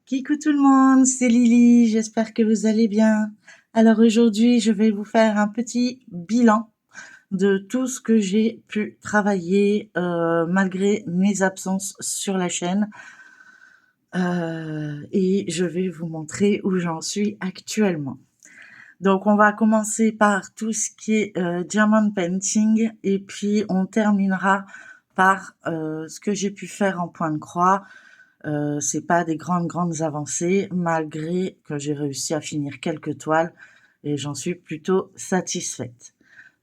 Coucou tout le monde, c'est Lily, j'espère que vous allez bien. Alors aujourd'hui, je vais vous faire un petit bilan de tout ce que j'ai pu travailler malgré mes absences sur la chaîne. Et je vais vous montrer où j'en suis actuellement. Donc on va commencer par tout ce qui est diamond painting et puis on terminera par ce que j'ai pu faire en point de croix. C'est pas des grandes avancées, malgré que j'ai réussi à finir quelques toiles et j'en suis plutôt satisfaite.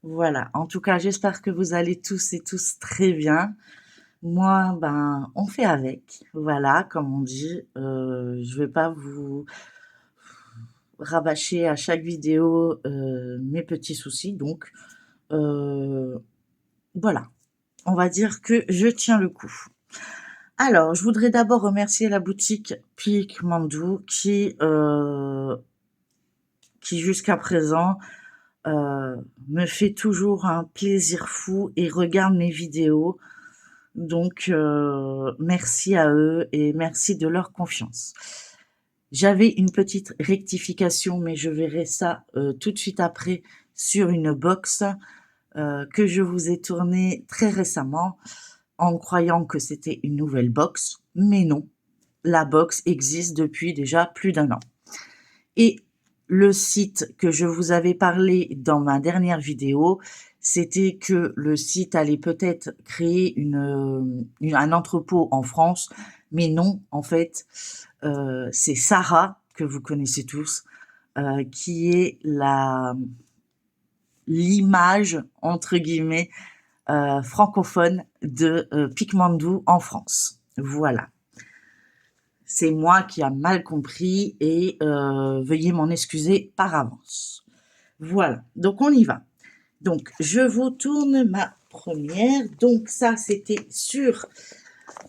Voilà, en tout cas, j'espère que vous allez tous et tous très bien. Moi, ben, on fait avec. Voilà, comme on dit, je vais pas vous rabâcher à chaque vidéo mes petits soucis, donc voilà. On va dire que je tiens le coup. Alors, je voudrais d'abord remercier la boutique Picmandou qui jusqu'à présent me fait toujours un plaisir fou et regarde mes vidéos. Donc, merci à eux et merci de leur confiance. J'avais une petite rectification, mais je verrai ça tout de suite après sur une box que je vous ai tournée très récemment en croyant que c'était une nouvelle box, mais non, la box existe depuis déjà plus d'1 an. Et le site que je vous avais parlé dans ma dernière vidéo, c'était que le site allait peut-être créer un entrepôt en France, mais non, en fait, c'est Sarah, que vous connaissez tous, qui est l'image, entre guillemets, francophone de Picmandou en France. Voilà. C'est moi qui a mal compris et veuillez m'en excuser par avance. Voilà, donc on y va. Donc, je vous tourne ma première. Donc, ça, c'était sur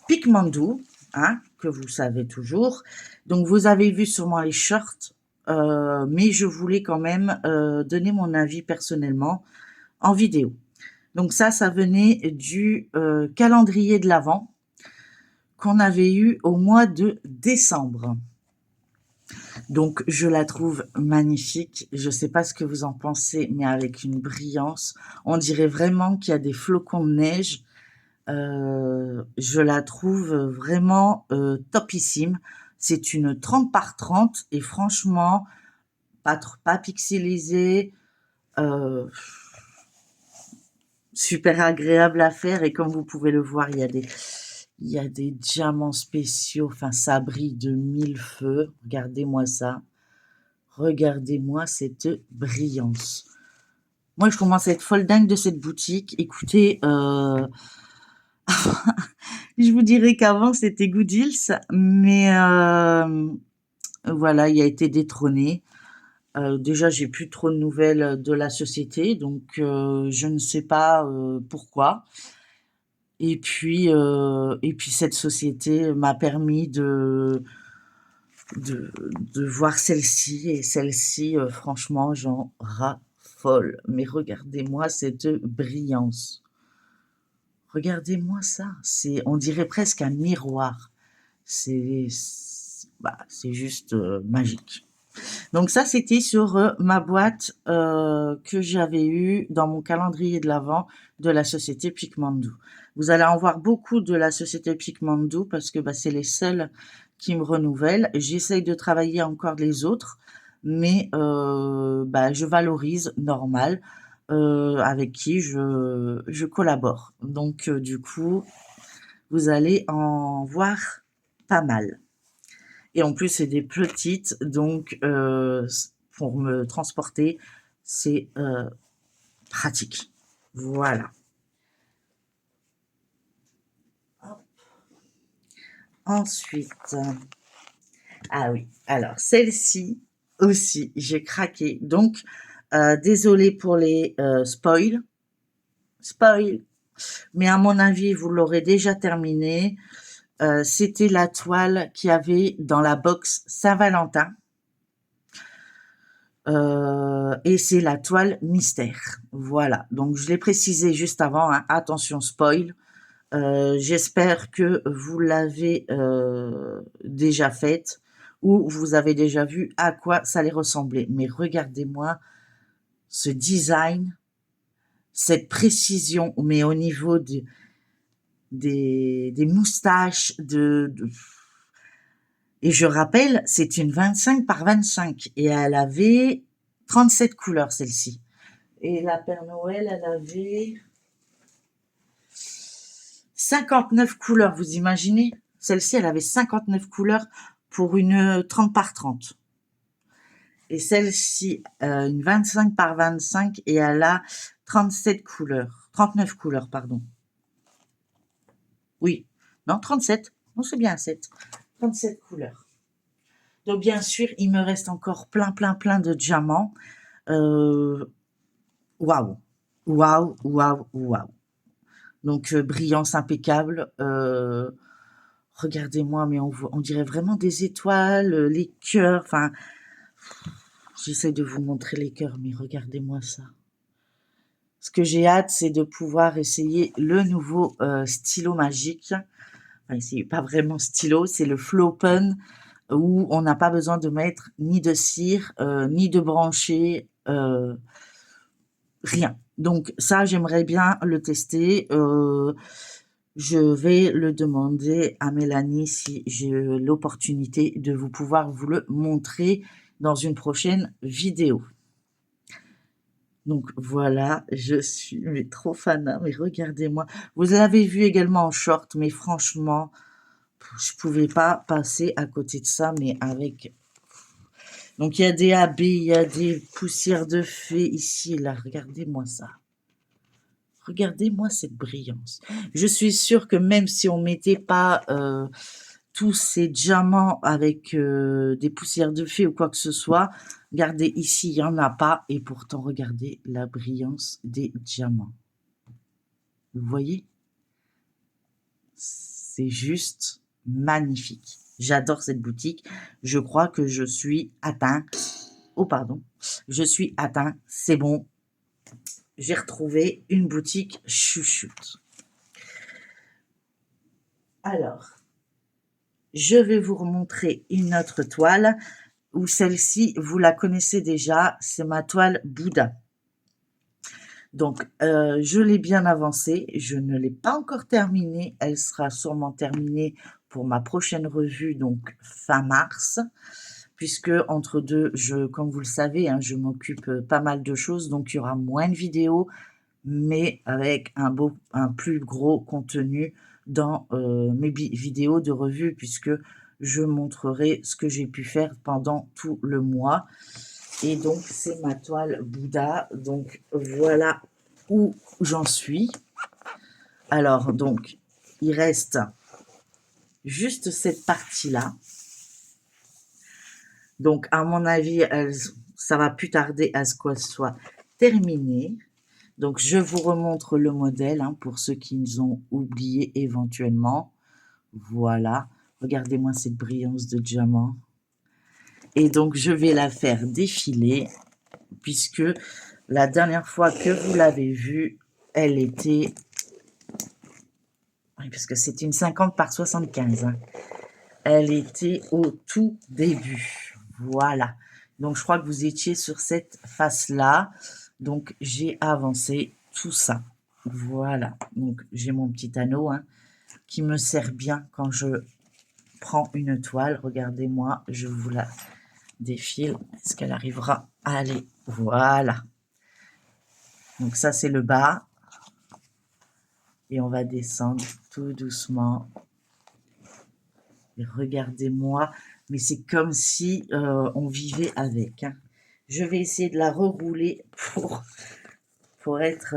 Picmandou, hein, que vous savez toujours. Donc, vous avez vu sûrement les shorts, mais je voulais quand même donner mon avis personnellement en vidéo. Donc ça venait du calendrier de l'Avent qu'on avait eu au mois de décembre. Donc je la trouve magnifique. Je ne sais pas ce que vous en pensez, mais avec une brillance. On dirait vraiment qu'il y a des flocons de neige. Je la trouve vraiment topissime. C'est une 30 par 30 et franchement, pas pixelisée. Super agréable à faire et comme vous pouvez le voir, il y a des diamants spéciaux, enfin ça brille de 1000 feux. Regardez-moi ça. Regardez-moi cette brillance. Moi, je commence à être folle dingue de cette boutique. Écoutez, je vous dirais qu'avant c'était Goodills, mais voilà, il a été détrôné. Déjà, j'ai plus trop de nouvelles de la société, donc je ne sais pas pourquoi. Et puis cette société m'a permis de voir celle-ci. Et celle-ci, franchement, j'en raffole. Mais regardez-moi cette brillance. Regardez-moi ça. On dirait presque un miroir. C'est juste magique. Donc ça, c'était sur ma boîte que j'avais eue dans mon calendrier de l'Avent de la société Picmandou. Vous allez en voir beaucoup de la société Picmandou parce que c'est les seuls qui me renouvellent. J'essaye de travailler encore les autres, mais je valorise normal avec qui je collabore. Donc du coup, vous allez en voir pas mal. Et en plus, c'est des petites, donc pour me transporter, c'est pratique. Voilà. Hop. Ensuite, ah oui, alors celle-ci aussi, j'ai craqué. Donc, désolée pour les spoil, mais à mon avis, vous l'aurez déjà terminé. C'était la toile qu'il y avait dans la box Saint-Valentin. Et c'est la toile mystère. Voilà, donc je l'ai précisé juste avant, hein, attention spoil. J'espère que vous l'avez déjà faite ou vous avez déjà vu à quoi ça allait ressembler. Mais regardez-moi ce design, cette précision, mais au niveau des moustaches, et je rappelle, c'est une 25 par 25 et elle avait 37 couleurs, celle-ci. Et la Père Noël, elle avait 59 couleurs, vous imaginez? Celle-ci, elle avait 59 couleurs pour une 30 par 30. Et celle-ci, une 25 par 25 et elle a 37 couleurs. 39 couleurs, pardon. Oui, non, 37. Non, c'est bien 7. 37 couleurs. Donc, bien sûr, il me reste encore plein de diamants. Waouh, waouh, waouh, waouh. Donc, brillance impeccable. Regardez-moi, mais on dirait vraiment des étoiles, les cœurs. Enfin, j'essaie de vous montrer les cœurs, mais regardez-moi ça. Ce que j'ai hâte, c'est de pouvoir essayer le nouveau stylo magique. Enfin, c'est pas vraiment stylo, c'est le Flow Pen, où on n'a pas besoin de mettre ni de cire, ni de brancher, rien. Donc ça, j'aimerais bien le tester. Je vais le demander à Mélanie si j'ai l'opportunité de pouvoir vous le montrer dans une prochaine vidéo. Donc voilà, je suis mais trop fan, mais regardez-moi. Vous l'avez vu également en short, mais franchement, je pouvais pas passer à côté de ça, mais avec... Donc il y a des AB, il y a des poussières de fée ici et là. Regardez-moi ça. Regardez-moi cette brillance. Je suis sûre que même si on mettait pas tous ces diamants avec des poussières de fée ou quoi que ce soit, regardez ici, il n'y en a pas. Et pourtant, regardez la brillance des diamants. Vous voyez? C'est juste magnifique. J'adore cette boutique. Je crois que je suis atteint. Oh, pardon. Je suis atteint. C'est bon. J'ai retrouvé une boutique chouchoute. Alors, je vais vous remontrer une autre toile, où celle-ci, vous la connaissez déjà, c'est ma toile Bouddha. Donc, je l'ai bien avancée, je ne l'ai pas encore terminée, elle sera sûrement terminée pour ma prochaine revue, donc fin mars, puisque entre deux, comme vous le savez, hein, je m'occupe pas mal de choses, donc il y aura moins de vidéos, mais avec un plus gros contenu dans mes vidéos de revue, puisque je montrerai ce que j'ai pu faire pendant tout le mois. Et donc, c'est ma toile Bouddha. Donc, voilà où j'en suis. Alors, donc, il reste juste cette partie-là. Donc, à mon avis, ça va plus tarder à ce qu'elle soit terminée. Donc, je vous remontre le modèle hein, pour ceux qui nous ont oublié éventuellement. Voilà. Regardez-moi cette brillance de diamant. Et donc, je vais la faire défiler puisque la dernière fois que vous l'avez vue, elle était... Oui, parce que c'est une 50 par 75. Hein. Elle était au tout début. Voilà. Donc, je crois que vous étiez sur cette face-là. Donc, j'ai avancé tout ça. Voilà. Donc, j'ai mon petit anneau hein, qui me sert bien quand je prends une toile. Regardez-moi, je vous la défile. Est-ce qu'elle arrivera à aller? Voilà. Donc, ça, c'est le bas. Et on va descendre tout doucement. Et regardez-moi. Mais c'est comme si on vivait avec. Hein. Je vais essayer de la rerouler pour être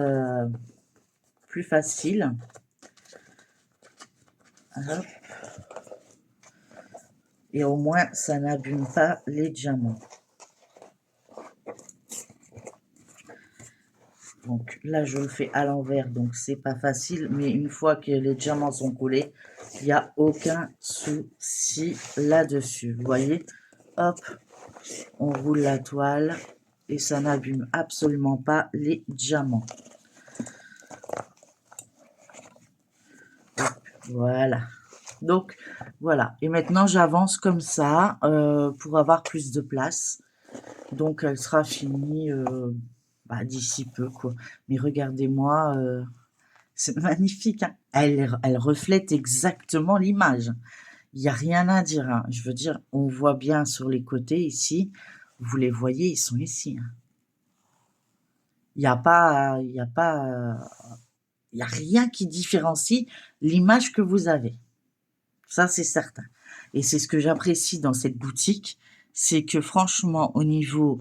plus facile. Hop. Et au moins, ça n'abîme pas les diamants. Donc là, je le fais à l'envers, donc c'est pas facile. Mais une fois que les diamants sont collés, il n'y a aucun souci là-dessus. Vous voyez? Hop, on roule la toile et ça n'abîme absolument pas les diamants. Hop, voilà. Donc voilà, et maintenant j'avance comme ça, pour avoir plus de place. Donc elle sera finie, bah, d'ici peu, quoi. Mais regardez-moi, c'est magnifique, hein. Elle reflète exactement l'image. Il y a rien à dire, hein. Je veux dire, on voit bien sur les côtés ici, vous les voyez, ils sont ici, hein. Il y a rien qui différencie l'image que vous avez. Ça, c'est certain. Et c'est ce que j'apprécie dans cette boutique, c'est que franchement, au niveau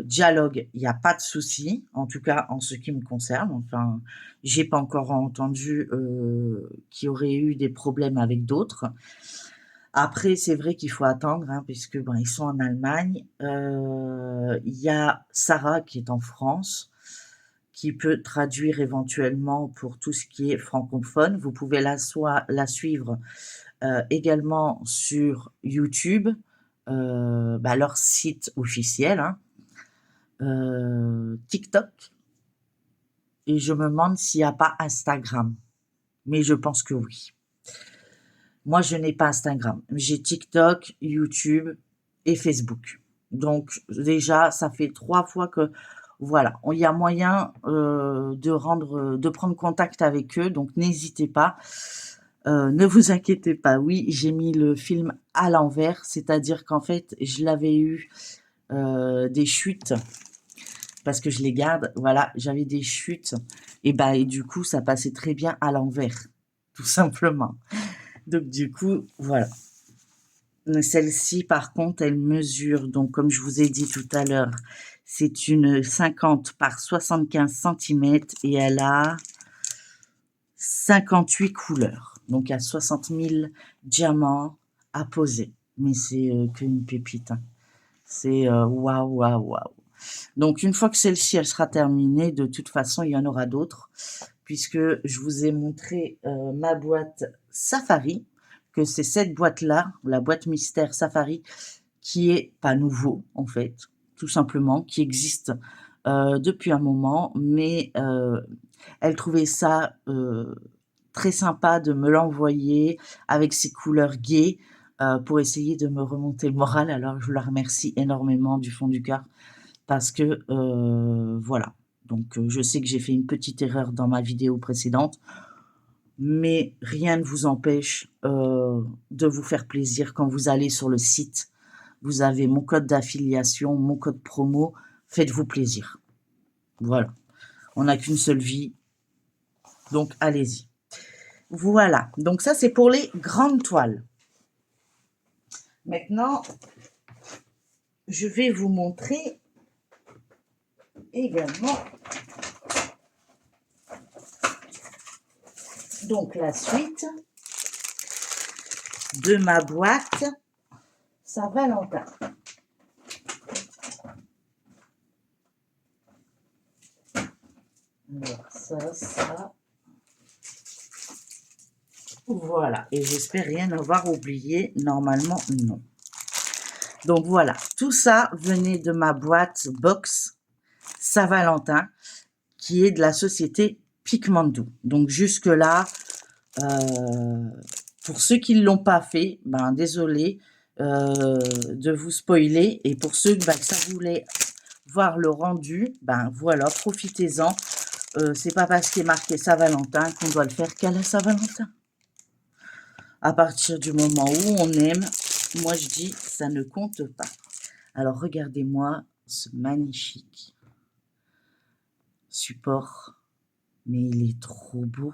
dialogue, il n'y a pas de souci, en tout cas en ce qui me concerne. Enfin, j'ai pas encore entendu qu'il y aurait eu des problèmes avec d'autres. Après, c'est vrai qu'il faut attendre, hein, puisque ben, ils sont en Allemagne. Il y a Sarah qui est en France, qui peut traduire éventuellement pour tout ce qui est francophone. Vous pouvez la suivre également sur YouTube, bah, leur site officiel, hein, TikTok, et je me demande s'il n'y a pas Instagram. Mais je pense que oui. Moi, je n'ai pas Instagram. J'ai TikTok, YouTube et Facebook. Donc déjà, ça fait 3 fois que voilà, il y a moyen de prendre contact avec eux. Donc n'hésitez pas. Ne vous inquiétez pas. Oui, j'ai mis le film à l'envers, c'est-à-dire qu'en fait, je l'avais eu des chutes parce que je les garde. Voilà, j'avais des chutes et du coup, ça passait très bien à l'envers, tout simplement. Donc du coup, voilà. Celle-ci, par contre, elle mesure, donc comme je vous ai dit tout à l'heure, c'est une 50 par 75 centimètres et elle a 58 couleurs. Donc il y a 60 000 diamants à poser. Mais c'est qu'une pépite, hein. C'est waouh, waouh, waouh. Donc une fois que celle-ci, elle sera terminée, de toute façon, il y en aura d'autres, puisque je vous ai montré ma boîte Safari, que c'est cette boîte-là, la boîte mystère Safari, qui est pas nouveau, en fait, tout simplement, qui existe depuis un moment, mais elle trouvait ça très sympa de me l'envoyer avec ses couleurs gaies pour essayer de me remonter le moral. Alors je la remercie énormément du fond du cœur parce que voilà. Donc je sais que j'ai fait une petite erreur dans ma vidéo précédente, mais rien ne vous empêche de vous faire plaisir quand vous allez sur le site. Vous avez mon code d'affiliation, mon code promo. Faites-vous plaisir. Voilà. On n'a qu'une seule vie, donc allez-y. Voilà. Donc ça, c'est pour les grandes toiles. Maintenant, je vais vous montrer également donc la suite de ma boîte Saint-Valentin. Alors ça. Voilà. Et j'espère rien avoir oublié. Normalement, non. Donc voilà. Tout ça venait de ma boîte box Saint-Valentin, qui est de la société Picmandou. Donc jusque-là, pour ceux qui ne l'ont pas fait, ben désolé de vous spoiler. Et pour ceux que ça voulait voir le rendu, ben voilà, profitez-en. C'est pas parce qu'il est marqué Saint-Valentin qu'on doit le faire qu'à la Saint-Valentin. À partir du moment où on aime, moi je dis, ça ne compte pas. Alors regardez-moi ce magnifique support. Mais il est trop beau.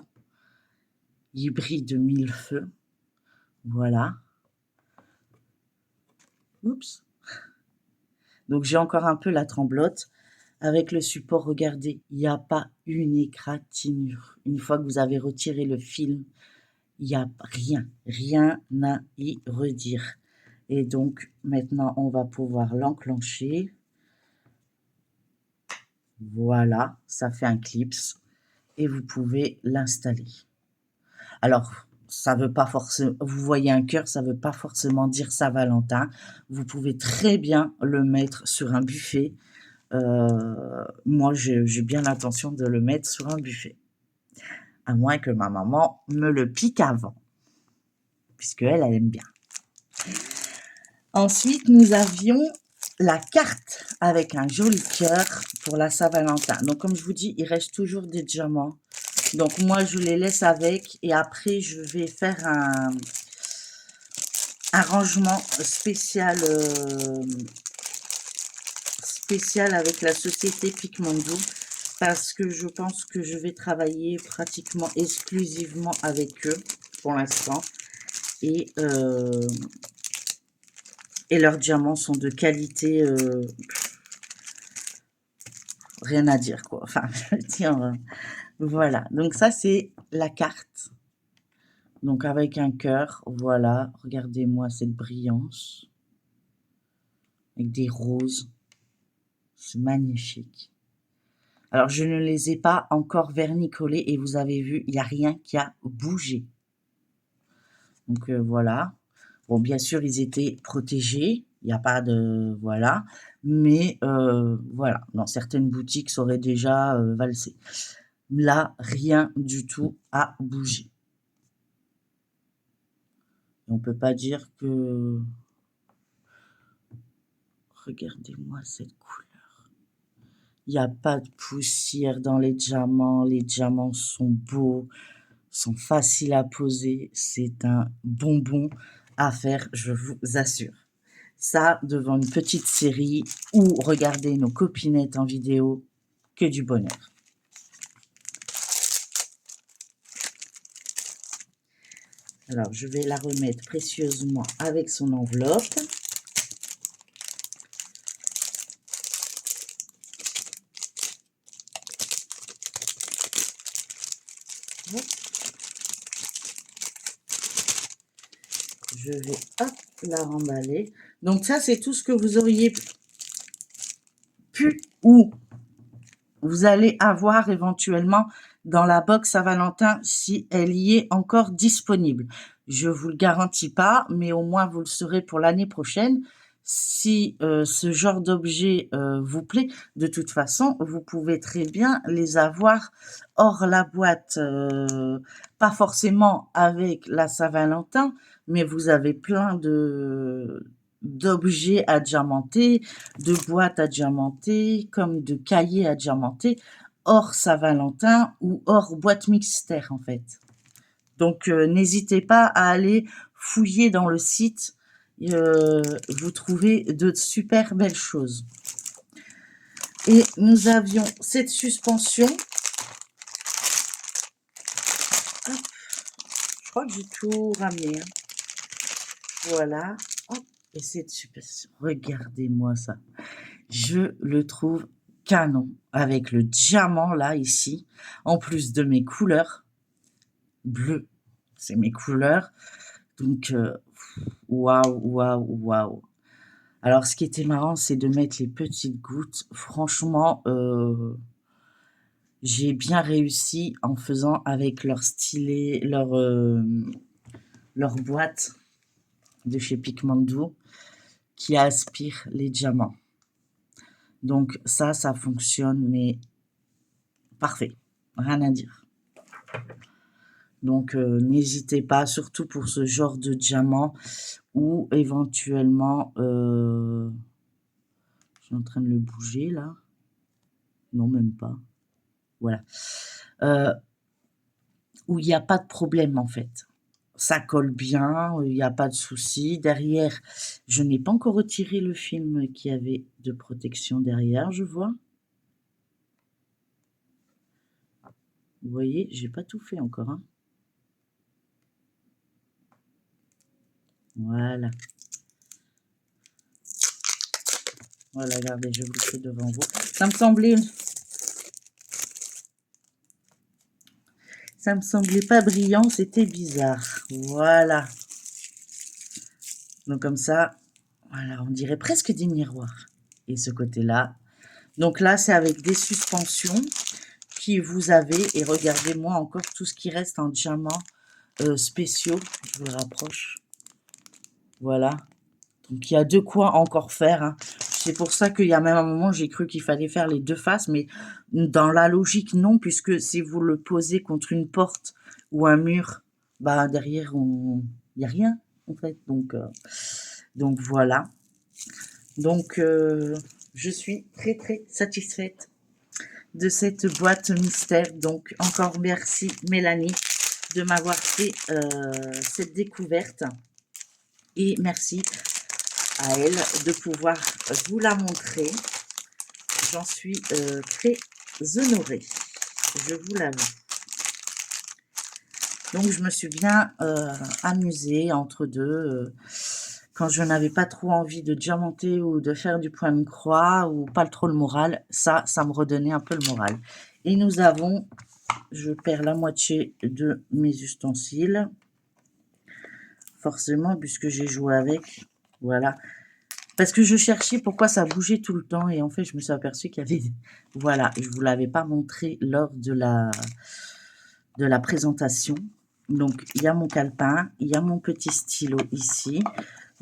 Il brille de mille feux. Voilà. Oups. Donc j'ai encore un peu la tremblote. Avec le support, regardez, il n'y a pas une égratignure. Une fois que vous avez retiré le film, il n'y a rien à y redire. Et donc maintenant, on va pouvoir l'enclencher. Voilà, ça fait un clips. Et vous pouvez l'installer. Alors, ça veut pas forcément, vous voyez un cœur, ça veut pas forcément dire Saint-Valentin. Vous pouvez très bien le mettre sur un buffet. Moi, j'ai bien l'intention de le mettre sur un buffet. À moins que ma maman me le pique avant. puisque elle aime bien. Ensuite, nous avions la carte avec un joli cœur pour la Saint-Valentin. Donc, comme je vous dis, il reste toujours des diamants. Donc, moi, je les laisse avec et après, je vais faire un rangement spécial, spécial avec la société Picmondo parce que je pense que je vais travailler pratiquement exclusivement avec eux pour l'instant. Et leurs diamants sont de qualité, rien à dire quoi. Enfin, je veux dire, voilà. Donc ça, c'est la carte. Donc avec un cœur, voilà. Regardez-moi cette brillance. Avec des roses. C'est magnifique. Alors, je ne les ai pas encore vernis-collés et vous avez vu, il n'y a rien qui a bougé. Donc voilà. Bon, bien sûr, ils étaient protégés. Il n'y a pas de... Voilà. Mais voilà, dans certaines boutiques, ça aurait déjà valsé. Là, rien du tout a bougé. On ne peut pas dire que... Regardez-moi cette couleur. Il n'y a pas de poussière dans les diamants sont beaux, sont faciles à poser. C'est un bonbon à faire, je vous assure. Ça, devant une petite série ou regarder nos copinettes en vidéo, que du bonheur. Alors, je vais la remettre précieusement avec son enveloppe. Je vais hop, la remballer. Donc ça, c'est tout ce que vous auriez pu ou vous allez avoir éventuellement dans la box Saint-Valentin si elle y est encore disponible. Je vous le garantis pas, mais au moins vous le saurez pour l'année prochaine. Si ce genre d'objet vous plaît, de toute façon, vous pouvez très bien les avoir hors la boîte, pas forcément avec la Saint-Valentin, mais vous avez plein d'objets à diamanter, de boîtes à diamanter, comme de cahiers à diamanter, hors Saint-Valentin ou hors boîte mixtaire en fait. Donc n'hésitez pas à aller fouiller dans le site, vous trouvez de super belles choses. Et nous avions cette suspension. Hop. Je crois que j'ai tout ramené. Hein. Voilà. Hop. Et cette suspension, regardez-moi ça. Je le trouve canon avec le diamant là ici, en plus de mes couleurs bleues. C'est mes couleurs. Donc, waouh, waouh, waouh. Alors, ce qui était marrant, c'est de mettre les petites gouttes. Franchement, j'ai bien réussi en faisant avec leur stylet, leur boîte de chez Picmondo qui aspire les diamants. Donc ça fonctionne, mais parfait, rien à dire. Donc n'hésitez pas, surtout pour ce genre de diamant, ou éventuellement, je suis en train de le bouger là, non même pas, voilà, où il n'y a pas de problème en fait. Ça colle bien, il n'y a pas de souci. Derrière, je n'ai pas encore retiré le film qui avait de protection derrière, je vois. Vous voyez, j'ai pas tout fait encore. Hein. Voilà. Voilà, regardez, je vous le fais devant vous. Ça me semblait pas brillant, c'était bizarre. Voilà. Donc comme ça, voilà, on dirait presque des miroirs. Et ce côté-là. Donc là, c'est avec des suspensions qui vous avez. Et regardez-moi encore tout ce qui reste en diamants spéciaux. Je vous le rapproche. Voilà. Donc il y a de quoi encore faire. Hein. C'est pour ça qu'il y a même un moment, j'ai cru qu'il fallait faire les deux faces, mais dans la logique, non, puisque si vous le posez contre une porte ou un mur, bah derrière, il n'y a rien. en fait, donc voilà. Donc je suis très très satisfaite de cette boîte mystère. Donc encore merci Mélanie de m'avoir fait cette découverte et merci à elle de pouvoir vous la montrer. J'en suis très honorée, je vous l'avoue. Donc je me suis bien amusée entre deux quand je n'avais pas trop envie de diamanter ou de faire du point de croix ou pas trop le moral, ça me redonnait un peu le moral. Et nous avons, je perds la moitié de mes ustensiles, forcément puisque j'ai joué avec, voilà. Parce que je cherchais pourquoi ça bougeait tout le temps et en fait je me suis aperçue qu'il y avait, voilà, je vous l'avais pas montré lors de la présentation. Donc il y a mon calepin, il y a mon petit stylo ici.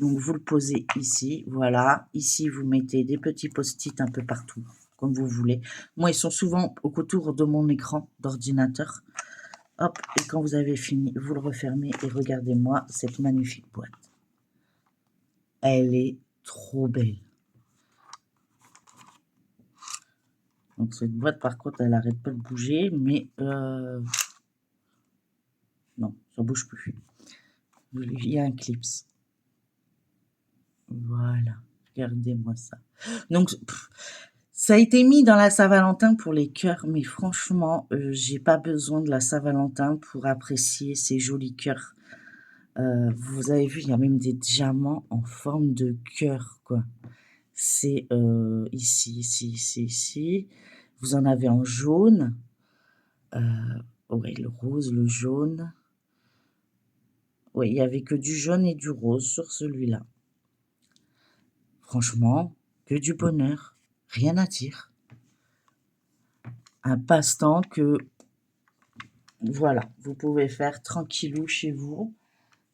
Donc vous le posez ici, voilà. Ici vous mettez des petits post-it un peu partout, comme vous voulez. Moi ils sont souvent autour de mon écran d'ordinateur. Hop, et quand vous avez fini, vous le refermez et regardez-moi cette magnifique boîte. Elle est trop belle. Donc cette boîte par contre elle n'arrête pas de bouger, mais non, ça bouge plus. Il y a un clips. Voilà, regardez-moi ça. Donc, ça a été mis dans la Saint-Valentin pour les cœurs, mais franchement, j'ai pas besoin de la Saint-Valentin pour apprécier ces jolis cœurs. Vous avez vu, il y a même des diamants en forme de cœur, quoi. C'est ici, ici, ici, ici. Vous en avez en jaune. Ouais, le rose, le jaune. Oui, il n'y avait que du jaune et du rose sur celui-là. Franchement, que du bonheur, rien à dire. Un passe-temps que, voilà, vous pouvez faire tranquillou chez vous.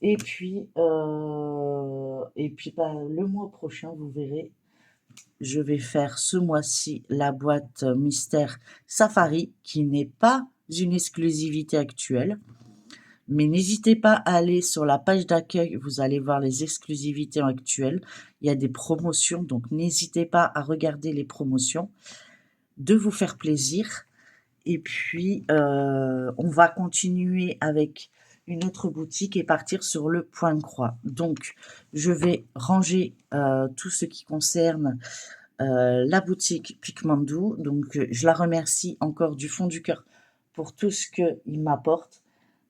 Et puis bah, le mois prochain, vous verrez, je vais faire ce mois-ci la boîte mystère Safari, qui n'est pas une exclusivité actuelle. Mais n'hésitez pas à aller sur la page d'accueil, vous allez voir les exclusivités actuelles. Il y a des promotions, donc n'hésitez pas à regarder les promotions, de vous faire plaisir. Et puis, on va continuer avec une autre boutique et partir sur le point de croix. Donc, je vais ranger tout ce qui concerne la boutique Pikmandou. Donc, je la remercie encore du fond du cœur pour tout ce qu'il m'apporte.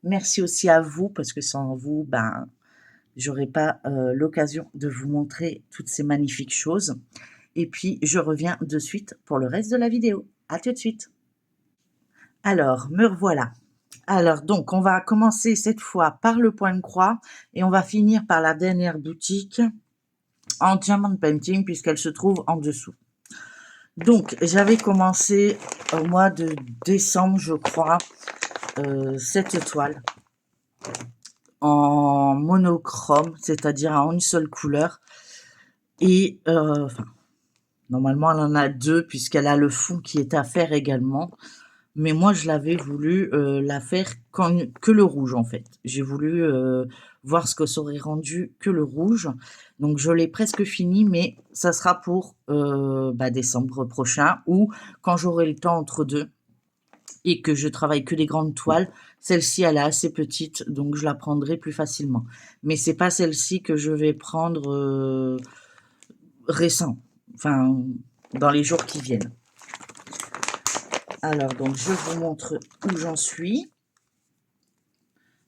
Merci aussi à vous, parce que sans vous, ben, j'aurais pas l'occasion de vous montrer toutes ces magnifiques choses. Et puis, je reviens de suite pour le reste de la vidéo. À tout de suite. Alors, me revoilà. Alors, donc, on va commencer cette fois par le point de croix et on va finir par la dernière boutique en diamond painting puisqu'elle se trouve en dessous. Donc, j'avais commencé au mois de décembre, je crois, cette toile en monochrome, c'est-à-dire en une seule couleur. Et enfin, normalement, elle en a deux puisqu'elle a le fond qui est à faire également. Mais moi, je l'avais voulu la faire que le rouge, en fait. J'ai voulu voir ce que ça aurait rendu que le rouge. Donc, je l'ai presque fini, mais ça sera pour décembre prochain ou quand j'aurai le temps entre deux et que je travaille que les grandes toiles. Celle-ci, elle est assez petite, donc je la prendrai plus facilement. Mais c'est pas celle-ci que je vais prendre récent, enfin, dans les jours qui viennent. Alors, donc, je vous montre où j'en suis.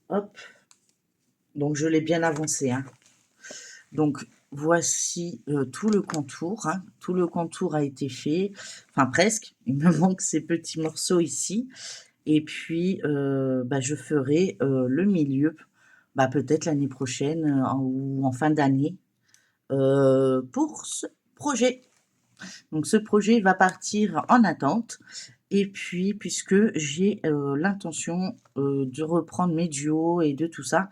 Hop. Donc, je l'ai bien avancé. Hein. Donc, voici tout le contour. Hein. Tout le contour a été fait. Enfin, presque. Il me manque ces petits morceaux ici. Et puis, je ferai le milieu, peut-être l'année prochaine ou en fin d'année, pour ce projet. Donc, ce projet va partir en attente. Et puis, puisque j'ai l'intention de reprendre mes duos et de tout ça,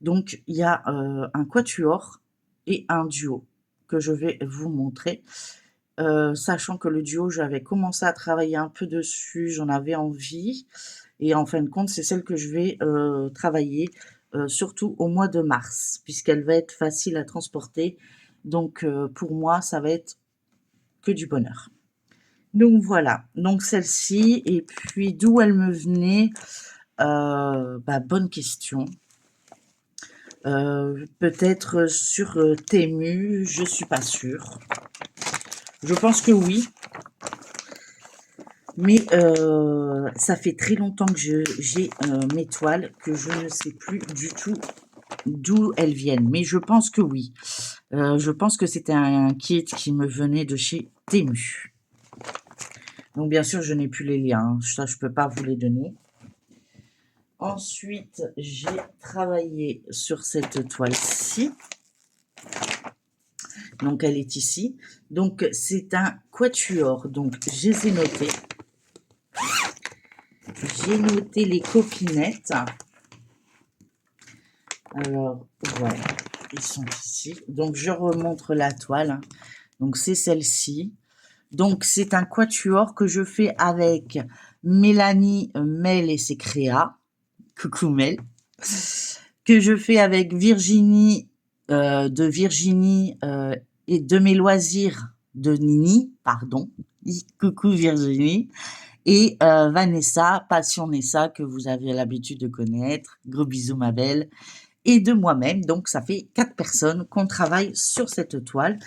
donc il y a un quatuor et un duo que je vais vous montrer. Sachant que le duo, j'avais commencé à travailler un peu dessus, j'en avais envie. Et en fin de compte, c'est celle que je vais travailler surtout au mois de mars, puisqu'elle va être facile à transporter. Donc, pour moi, ça va être que du bonheur. Donc voilà, donc celle-ci, et puis d'où elle me venait, bonne question. Peut-être sur Temu, je suis pas sûre. Je pense que oui, mais ça fait très longtemps que j'ai mes toiles que je ne sais plus du tout d'où elles viennent. Mais je pense que oui. Je pense que c'était un kit qui me venait de chez Temu. Donc bien sûr, je n'ai plus les liens. Hein. Ça, je peux pas vous les donner. Ensuite, j'ai travaillé sur cette toile-ci. Donc, elle est ici. Donc, c'est un quatuor. Donc, je les ai notés. J'ai noté les copinettes. Alors, voilà. Ils sont ici. Donc, je remontre la toile. Donc, c'est celle-ci. Donc, c'est un quatuor que je fais avec Mélanie, Mel et ses créas. Coucou Mel. Que je fais avec Virginie, de Virginie et de mes loisirs de Nini, pardon. Coucou Virginie. Et Vanessa, Passion Nessa, que vous avez l'habitude de connaître. Gros bisous ma belle. Et de moi-même. Donc, ça fait 4 personnes qu'on travaille sur cette toile.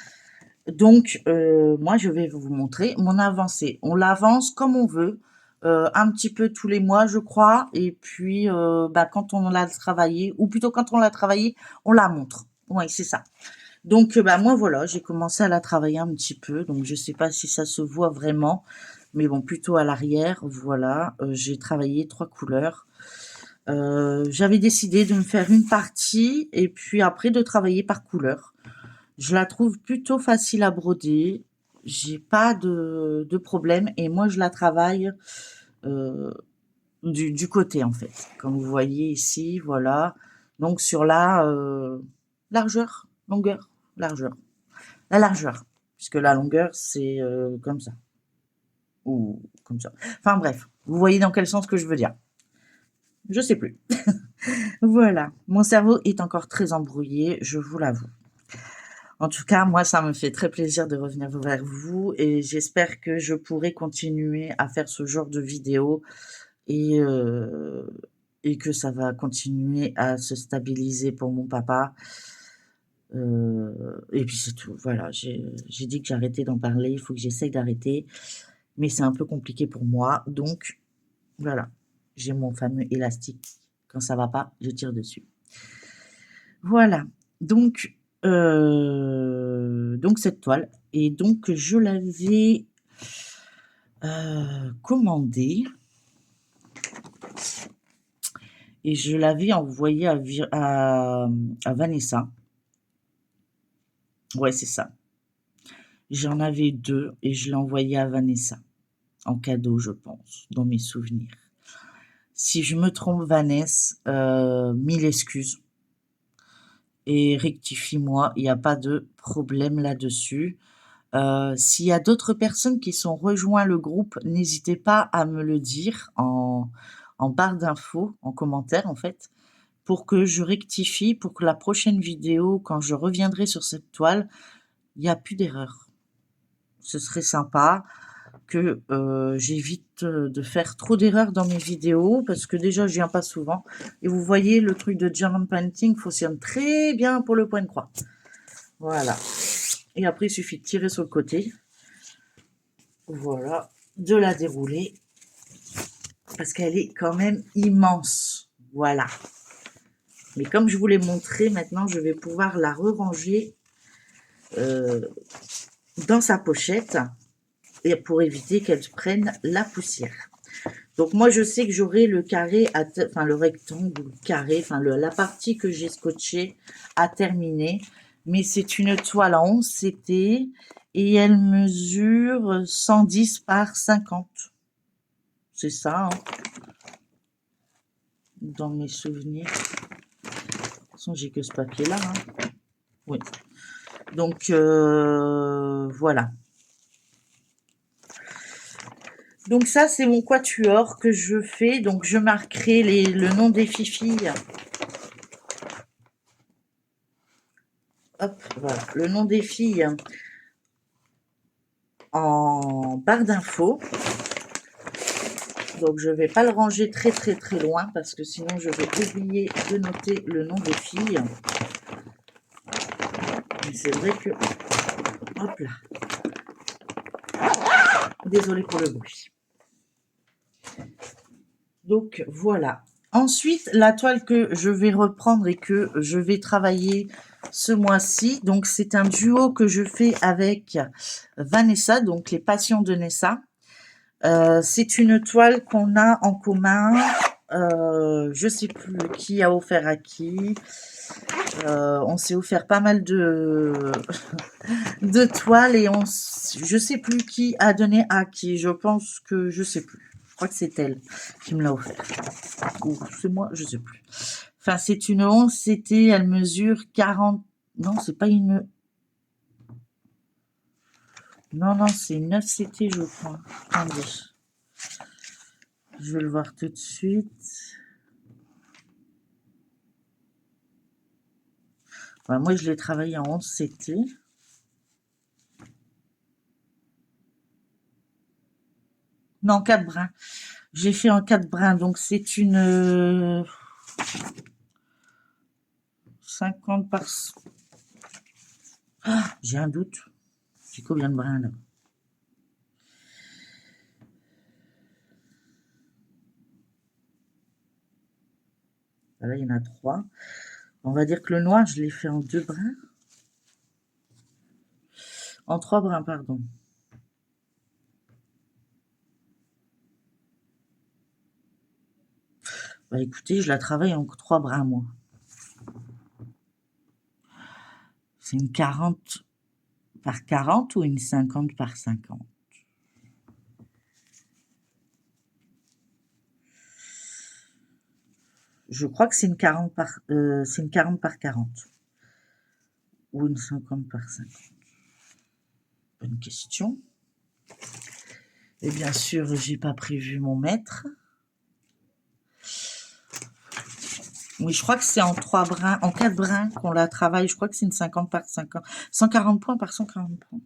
Donc, moi, je vais vous montrer mon avancée. On l'avance comme on veut, un petit peu tous les mois, je crois. Et puis, quand on l'a travaillé, ou plutôt quand on l'a travaillé, on la montre. Oui, c'est ça. Donc, moi, voilà, j'ai commencé à la travailler un petit peu. Donc, je sais pas si ça se voit vraiment. Mais bon, plutôt à l'arrière, voilà. J'ai travaillé 3 couleurs. J'avais décidé de me faire une partie et puis après de travailler par couleur. Je la trouve plutôt facile à broder. J'ai pas de problème et moi je la travaille du côté en fait. Comme vous voyez ici, voilà. Donc sur la largeur, longueur, largeur. La largeur, puisque la longueur c'est comme ça. Ou comme ça. Enfin bref, vous voyez dans quel sens que je veux dire. Je sais plus. Voilà, mon cerveau est encore très embrouillé, je vous l'avoue. En tout cas, moi, ça me fait très plaisir de revenir vers vous et j'espère que je pourrai continuer à faire ce genre de vidéos et, et que ça va continuer à se stabiliser pour mon papa. Et puis c'est tout. Voilà, j'ai dit que j'arrêtais d'en parler, il faut que j'essaye d'arrêter, mais c'est un peu compliqué pour moi. Donc, voilà, j'ai mon fameux élastique. Quand ça va pas, je tire dessus. Voilà, donc cette toile et donc je l'avais commandée et je l'avais envoyée à Vanessa. Ouais, c'est ça. J'en avais 2 et je l'ai envoyé à Vanessa en cadeau, je pense, dans mes souvenirs. Si je me trompe, Vanessa, 1000 excuses et rectifie-moi, il n'y a pas de problème là-dessus. S'il y a d'autres personnes qui sont rejoints le groupe, n'hésitez pas à me le dire en barre d'infos, en commentaire en fait, pour que je rectifie, pour que la prochaine vidéo, quand je reviendrai sur cette toile, il n'y a plus d'erreur. Ce serait sympa que j'évite de faire trop d'erreurs dans mes vidéos, parce que déjà je viens pas souvent. Et vous voyez, le truc de German Painting fonctionne très bien pour le point de croix. Voilà. Et après, il suffit de tirer sur le côté. Voilà, de la dérouler. Parce qu'elle est quand même immense. Voilà. Mais comme je vous l'ai montré, maintenant, je vais pouvoir la re-ranger dans sa pochette et pour éviter qu'elle prenne la poussière. Donc, moi, je sais que j'aurai le carré, enfin, le rectangle, le carré, enfin, la partie que j'ai scotché à terminer. Mais c'est une toile en 11 CT et elle mesure 110 par 50. C'est ça, hein, dans mes souvenirs. De toute façon, j'ai que ce papier-là. Hein. Oui. Donc, voilà. Donc ça, c'est mon quatuor que je fais. Donc, je marquerai le nom des filles hop, voilà, le nom des filles en barre d'infos. Donc, je ne vais pas le ranger très loin parce que sinon, je vais oublier de noter le nom des filles. Mais c'est vrai que... Hop là. Désolée pour le bruit. Donc, voilà. Ensuite, la toile que je vais reprendre et que je vais travailler ce mois-ci, donc c'est un duo que je fais avec Vanessa, donc les Passions de Nessa. C'est une toile qu'on a en commun. Je sais plus qui a offert à qui. On s'est offert pas mal de de toiles et je sais plus qui a donné à qui. Je pense que je sais plus. Je crois que c'est elle qui me l'a offert. Ou c'est moi, je sais plus. Enfin, c'est une 11 CT, elle mesure 40. Non, c'est pas une. Non, c'est une 9 CT, je crois. Attendez. Je vais le voir tout de suite. Enfin, moi, je l'ai travaillé en 11 CT. Non, 4 brins. J'ai fait en 4 brins, donc c'est une 50 par... Ah, j'ai un doute. J'ai combien de brins, là? Là, il y en a 3. On va dire que le noir, je l'ai fait en 2 brins. En 3 brins, pardon. Bah écoutez, je la travaille en 3 brins, moi. C'est une 40 par 40 ou une 50 par 50? Je crois que c'est une 40 par, c'est une 40 par 40. Ou une 50 par 50. Bonne question. Et bien sûr, j'ai pas prévu mon mètre. Oui, je crois que c'est en 3 brins, en 4 brins qu'on la travaille. Je crois que c'est une 50 par 50. 140 points par 140 points.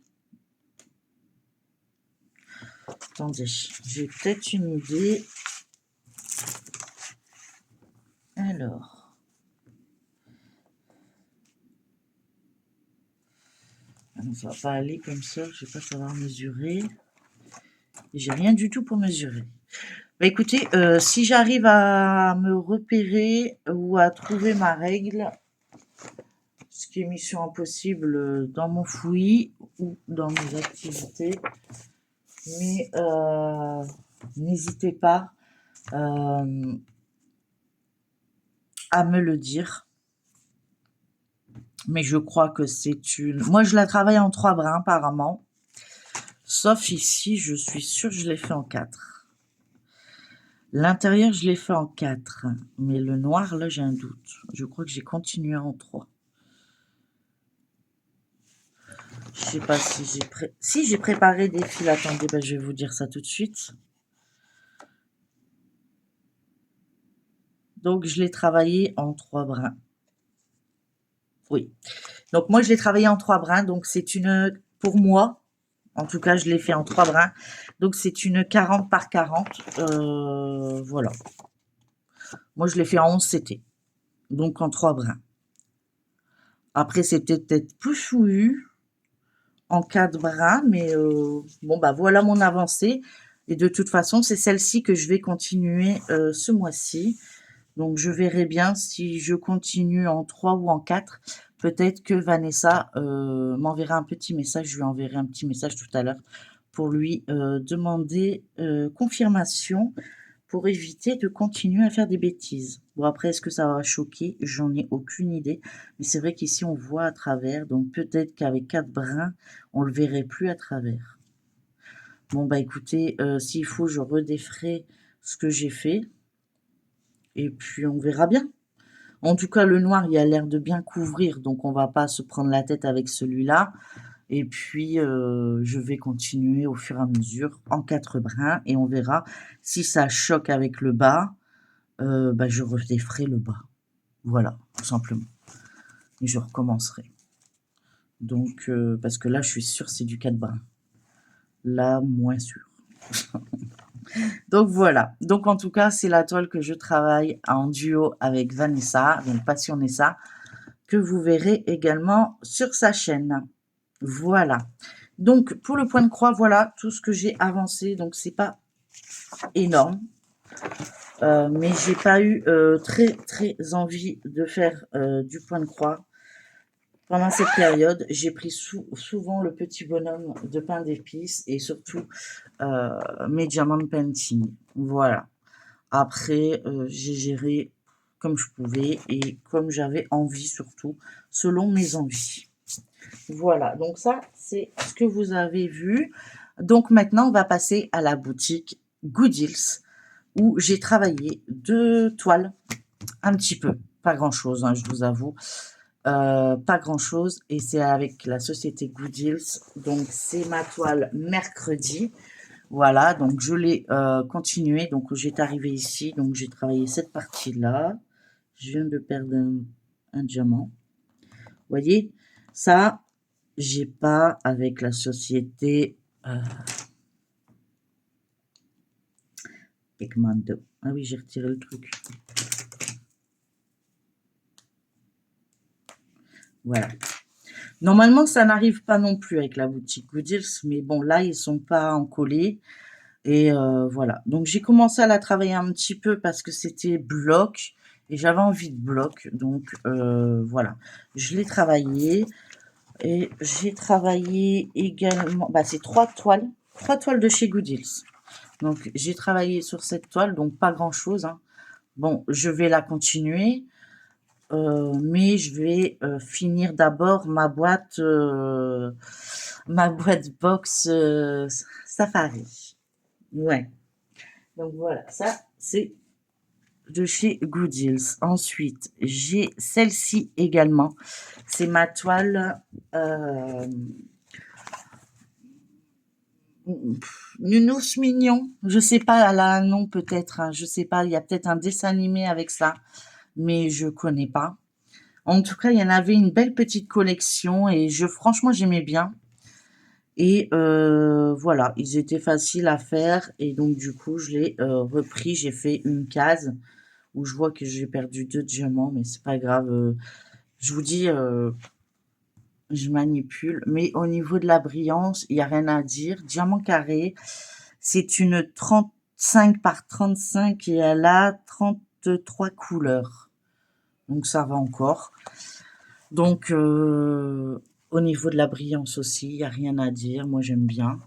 Attendez, j'ai peut-être une idée. Alors. Non, ça va pas aller comme ça, je vais pas savoir mesurer. J'ai rien du tout pour mesurer. Bah écoutez, si j'arrive à me repérer ou à trouver ma règle, ce qui est mission impossible dans mon fouillis ou dans mes activités, mais n'hésitez pas à me le dire. Mais je crois que c'est une... Moi, je la travaille en 3 brins, apparemment. Sauf ici, je suis sûre que je l'ai fait en 4. L'intérieur, je l'ai fait en 4. Mais le noir, là, j'ai un doute. Je crois que j'ai continué en 3. Je sais pas si j'ai préparé des fils. Attendez, ben, je vais vous dire ça tout de suite. Donc, je l'ai travaillé en 3 brins. Oui. Donc, moi, je l'ai travaillé en 3 brins. Donc, c'est une... Pour moi, en tout cas, je l'ai fait en 3 brins. Donc, c'est une 40 par 40. Voilà. Moi, je l'ai fait en 11 CT. Donc, en 3 brins. Après, c'est peut-être plus fouillu en 4 brins. Mais bon, bah voilà mon avancée. Et de toute façon, c'est celle-ci que je vais continuer ce mois-ci. Donc, je verrai bien si je continue en 3 ou en 4. Peut-être que Vanessa m'enverra un petit message. Je lui enverrai un petit message tout à l'heure pour lui demander confirmation pour éviter de continuer à faire des bêtises. Bon, après, est-ce que ça va choquer? J'en ai aucune idée. Mais c'est vrai qu'ici, on voit à travers. Donc, peut-être qu'avec 4 brins, on le verrait plus à travers. Bon, bah écoutez, s'il faut, je redéferai ce que j'ai fait. Et puis, on verra bien. En tout cas, le noir, il a l'air de bien couvrir. Donc, on va pas se prendre la tête avec celui-là. Et puis, je vais continuer au fur et à mesure en 4 brins. Et on verra si ça choque avec le bas. Bah, je redéferai le bas. Voilà, tout simplement. Et je recommencerai. Donc, parce que là, je suis sûre, c'est du 4 brins. Là, moins sûr. Donc voilà. Donc en tout cas, c'est la toile que je travaille en duo avec Vanessa, donc Passionnessa, que vous verrez également sur sa chaîne. Voilà. Donc pour le point de croix, voilà tout ce que j'ai avancé. Donc c'est pas énorme. Mais j'ai pas eu très envie de faire du point de croix. Pendant cette période, j'ai pris souvent le petit bonhomme de pain d'épices et surtout mes diamant painting. Voilà. Après, j'ai géré comme je pouvais et comme j'avais envie surtout, selon mes envies. Voilà, donc ça, c'est ce que vous avez vu. Donc maintenant, on va passer à la boutique Goodills où j'ai travaillé 2 toiles, un petit peu, pas grand-chose, hein, je vous avoue. Pas grand-chose et c'est avec la société Goodills. Donc c'est ma toile mercredi. Voilà, donc je l'ai continué. Donc j'étais arrivée ici, donc j'ai travaillé cette partie-là. Je viens de perdre un diamant. Vous voyez, ça, j'ai pas avec la société Pigmando. Ah oui, j'ai retiré le truc. Voilà. Normalement, ça n'arrive pas non plus avec la boutique Goodills, mais bon, là, ils sont pas encollés. Et voilà. Donc, j'ai commencé à la travailler un petit peu parce que c'était bloc. Et j'avais envie de bloc. Donc, voilà. Je l'ai travaillé. Et j'ai travaillé également... Bah, c'est 3 toiles. 3 toiles de chez Goodills. Donc, j'ai travaillé sur cette toile. Donc, pas grand-chose. Hein. Bon, je vais la continuer. Mais je vais finir d'abord ma boîte box Safari. Ouais. Donc voilà, ça c'est de chez Goodills. Ensuite, j'ai celle-ci également. C'est ma toile Nounours mignon. Je sais pas, elle a un nom peut-être. Hein, je sais pas, il y a peut-être un dessin animé avec ça, mais je connais pas. En tout cas, il y en avait une belle petite collection et franchement, j'aimais bien. Et voilà, ils étaient faciles à faire et donc du coup, je l'ai repris. J'ai fait une case où je vois que j'ai perdu 2 diamants, mais c'est pas grave. Je vous dis, je manipule. Mais au niveau de la brillance, il n'y a rien à dire. Diamant carré, c'est une 35 par 35 et elle a 33 couleurs. Donc ça va encore. Donc, au niveau de la brillance aussi, il n'y a rien à dire. Moi, j'aime bien.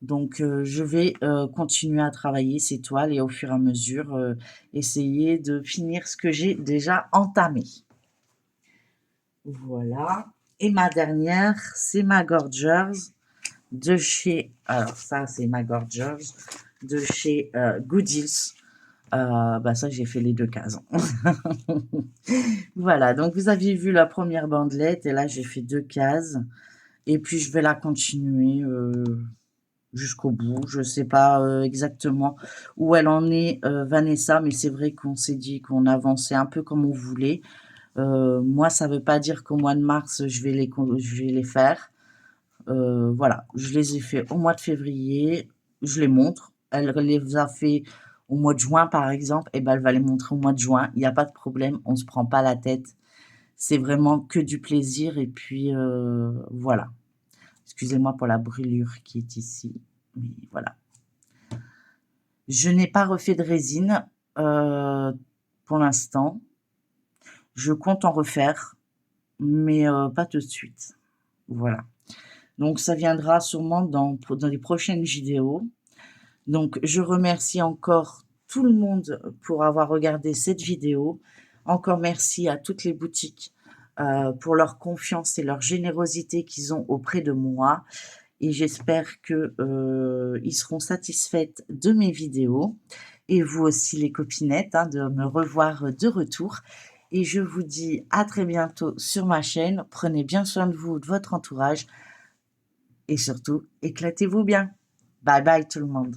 Donc, je vais continuer à travailler ces toiles et au fur et à mesure, essayer de finir ce que j'ai déjà entamé. Voilà. Et ma dernière, c'est ma Gorgeous de chez... Alors, ça, c'est ma Gorgeous de chez Goodills. Bah ça, j'ai fait les 2 cases. Voilà, donc vous aviez vu la première bandelette et là, j'ai fait 2 cases. Et puis, je vais la continuer jusqu'au bout. Je sais pas exactement où elle en est, Vanessa, mais c'est vrai qu'on s'est dit qu'on avançait un peu comme on voulait. Moi, ça veut pas dire qu'au mois de mars, je vais les faire. Voilà, je les ai fait au mois de février. Je les montre. Elle les a fait au mois de juin, par exemple. Et ben, elle va les montrer au mois de juin. Il n'y a pas de problème. On se prend pas la tête. C'est vraiment que du plaisir. Et puis, voilà. Excusez-moi pour la brûlure qui est ici. Mais voilà. Je n'ai pas refait de résine pour l'instant. Je compte en refaire, mais pas tout de suite. Voilà. Donc, ça viendra sûrement dans les prochaines vidéos. Donc, je remercie encore tout le monde pour avoir regardé cette vidéo. Encore merci à toutes les boutiques pour leur confiance et leur générosité qu'ils ont auprès de moi. Et j'espère que ils seront satisfaits de mes vidéos. Et vous aussi, les copinettes, hein, de me revoir de retour. Et je vous dis à très bientôt sur ma chaîne. Prenez bien soin de vous, de votre entourage. Et surtout, éclatez-vous bien. Bye bye tout le monde.